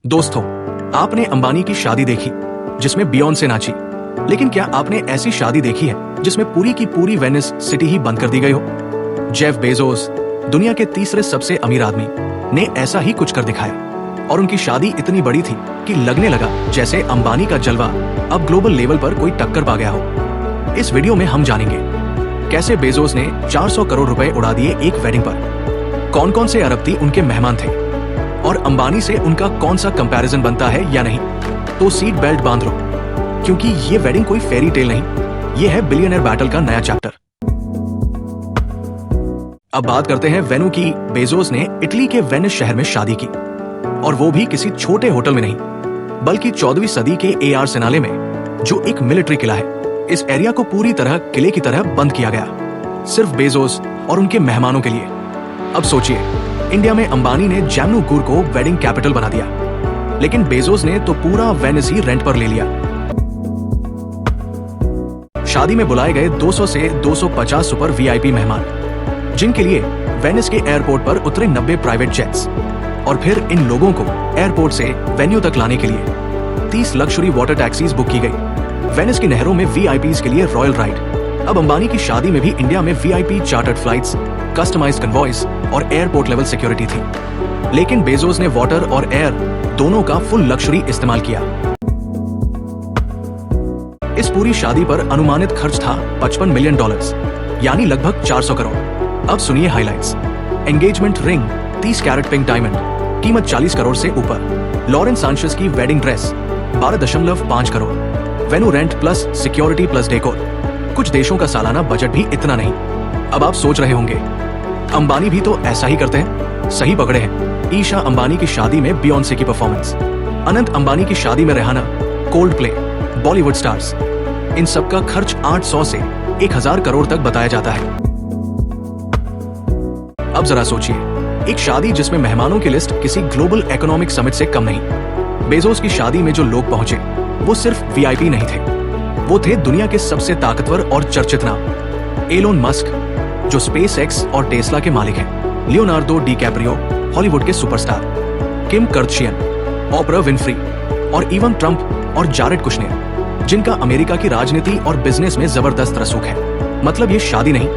दोस्तों, आपने अंबानी की शादी देखी जिसमें बियॉन्से नाची, लेकिन क्या आपने ऐसी शादी देखी है जिसमें पूरी की पूरी वेनिस सिटी ही बंद कर दी गई हो? जेफ बेजोस, दुनिया के तीसरे सबसे अमीर आदमी, ने ऐसा ही कुछ कर दिखाया और उनकी शादी इतनी बड़ी थी कि लगने लगा जैसे अंबानी का जलवा अब ग्लोबल लेवल पर कोई टक्कर पा गया हो। इस वीडियो में हम जानेंगे कैसे बेजोस ने 400 करोड़ रुपए उड़ा दिए एक वेडिंग पर, कौन कौन से अरबपति उनके मेहमान थे और अंबानी से उनका कौन सा कंपैरिजन बनता है या नहीं। तो सीट बेल्ट बांध लो, क्योंकि ये वेडिंग कोई फेरी टेल नहीं, ये है बिलियनर बैटल का नया चैप्टर। अब बात करते हैं वेन्यू की। बेजोस ने इटली के वेनिस शहर में शादी की, और वो भी किसी छोटे होटल में नहीं, बल्कि 14वीं सदी के एआर सेनाले में, जो एक मिलिट्री किला है। इस एरिया को पूरी तरह किले की तरह बंद किया गया, सिर्फ बेजोस और उनके मेहमानों के लिए। अब सोचिए, इंडिया में अंबानी ने जैमनूगुर को वेडिंग कैपिटल बना दिया, लेकिन बेजोस ने तो पूरा वेनिस ही रेंट पर ले लिया। शादी में बुलाए गए 200 से 250 सुपर वीआईपी मेहमान, जिनके लिए वेनिस के एयरपोर्ट पर उतरे 90 प्राइवेट जेट्स, और फिर इन लोगों को एयरपोर्ट से वेन्यू तक लाने के लिए 30 लग्जरी वाटर टैक्सीज बुक की गई। वेनिस की नहरों में वीआईपीज के लिए रॉयल राइड। अब अंबानी की शादी में भी इंडिया में वीआईपी चार्टर्ड फ्लाइट्स, कस्टमाइज्ड कन्वॉयज और एयरपोर्ट लेवल सिक्योरिटी थी, लेकिन बेजोस ने वाटर और एयर दोनों का फुल लग्जरी इस्तेमाल किया। इस पूरी शादी पर अनुमानित खर्च था $55 मिलियन, यानी लगभग 400 करोड़। अब सुनिए highlights. Engagement ring 30 carat pink diamond, कीमत 40 करोड़ से ऊपर। लॉरेंस सांचेज की wedding dress 12.5 crore. Venue rent plus security plus decor. कुछ देशों का सालाना बजट भी इतना नहीं। अब आप सोच रहे होंगे, अंबानी भी तो ऐसा ही करते हैं। सही पकड़े हैं, ईशा अंबानी की शादी में बियॉन्से की परफॉर्मेंस, अनंत अंबानी की शादी में Rihanna, Coldplay, Bollywood stars, इन सबका खर्च 800 से 1000 करोड़ तक बताया जाता है। अब जरा सोचिए, एक शादी जिसमें मेहमानों की लिस्ट किसी ग्लोबल इकोनॉमिक समिट से कम नहीं। बेजोस की शादी में जो लोग पहुंचे वो सिर्फ वीआईपी नहीं थे, वो थे दुनिया के सबसे ताकतवर और चर्चित नाम। एलोन मस्क, जो स्पेस एक्स और टेस्ला के मालिक हैं, लियोनार्डो डिकैप्रियो, हॉलीवुड के सुपरस्टार, किम कर्दशियन, ओपरा विनफ्री, और इवन ट्रंप और जारेड कुशनेर, जिनका अमेरिका की राजनीति और बिजनेस में जबरदस्त रसूख है। मतलब ये शादी नहीं,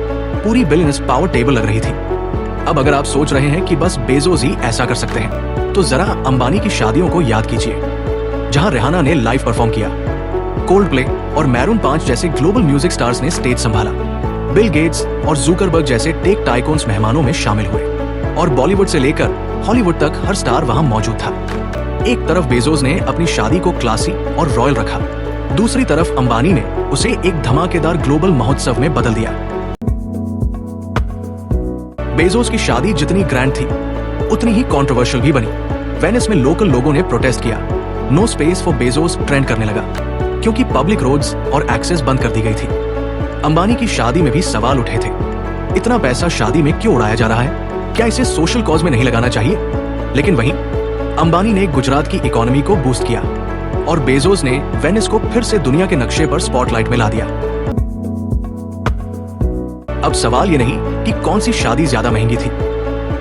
पूरी बिलियनर्स पावर टेबल लग रही थी। अब अगर आप सोच रहे हैं कि बस बेजोस ही ऐसा कर सकते हैं, तो जरा अंबानी की शादियों को याद कीजिए, जहां रेहाना ने लाइव परफॉर्म किया, कोल्ड प्ले और मैरून 5 जैसे ग्लोबल म्यूजिक स्टार्स ने स्टेज संभाला, बिल गेट्स और जुकरबर्ग जैसे टेक टाइकून्स मेहमानों में शामिल हुए, और बॉलीवुड से लेकर हॉलीवुड तक हर स्टार वहां मौजूद था। एक तरफ बेजोस ने अपनी शादी को क्लासी और रॉयल रखा, दूसरी तरफ अंबानी ने उसे एक धमाकेदार ग्लोबल महोत्सव में बदल दिया। बेजोस की शादी जितनी ग्रैंड थी, उतनी ही कंट्रोवर्शियल भी बनी। वेनिस में लोकल लोगों ने प्रोटेस्ट किया, no space for Bezos trend करने लगा, क्योंकि पब्लिक रोड्स और एक्सेस बंद कर दी गई थी। अंबानी की शादी में भी सवाल उठे थे, इतना पैसा शादी में क्यों उड़ाया जा रहा है? क्या इसे सोशल कॉज में नहीं लगाना चाहिए? लेकिन वहीं अंबानी ने गुजरात की इकोनॉमी को बूस्ट किया, और बेजोस ने वेनिस को फिर से दुनिया के नक्शे पर स्पॉटलाइट में ला दिया। अब सवाल ये नहीं कि कौन सी शादी ज्यादा महंगी थी,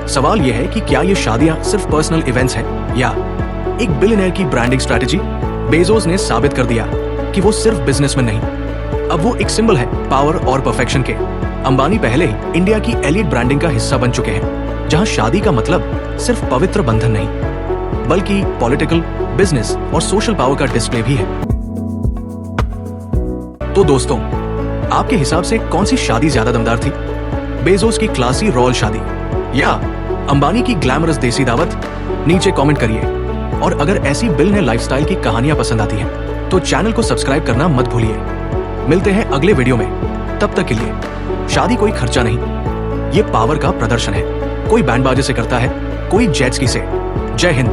सवाल यह है कि क्या ये शादियां सिर्फ पर्सनल इवेंट्स हैं या एक बिलियनर की ब्रांडिंग स्ट्रैटेजी। बेजोस ने साबित कर दिया कि वो सिर्फ बिजनेसमैन नहीं, अब वो एक सिंबल है पावर और परफेक्शन के। अंबानी पहले ही इंडिया की एलीट ब्रांडिंग का हिस्सा बन चुके हैं, जहां शादी का मतलब सिर्फ पवित्र बंधन नहीं, बल्कि पॉलिटिकल, बिजनेस और सोशल पावर का डिस्प्ले भी है। तो दोस्तों, आपके हिसाब से कौन सी शादी ज्यादा दमदार थी? बेजोस की क्लासी रॉयल शादी या अंबानी की ग्लैमरस देसी दावत? नीचे कमेंट करिए, और अगर ऐसी बिलियनर लाइफस्टाइल की कहानियां पसंद आती हैं तो चैनल को सब्सक्राइब करना मत भूलिए। मिलते हैं अगले वीडियो में, तब तक के लिए शादी कोई खर्चा नहीं, ये पावर का प्रदर्शन है। कोई बैंड बाजे से करता है, कोई जेट स्की से। जय हिंद।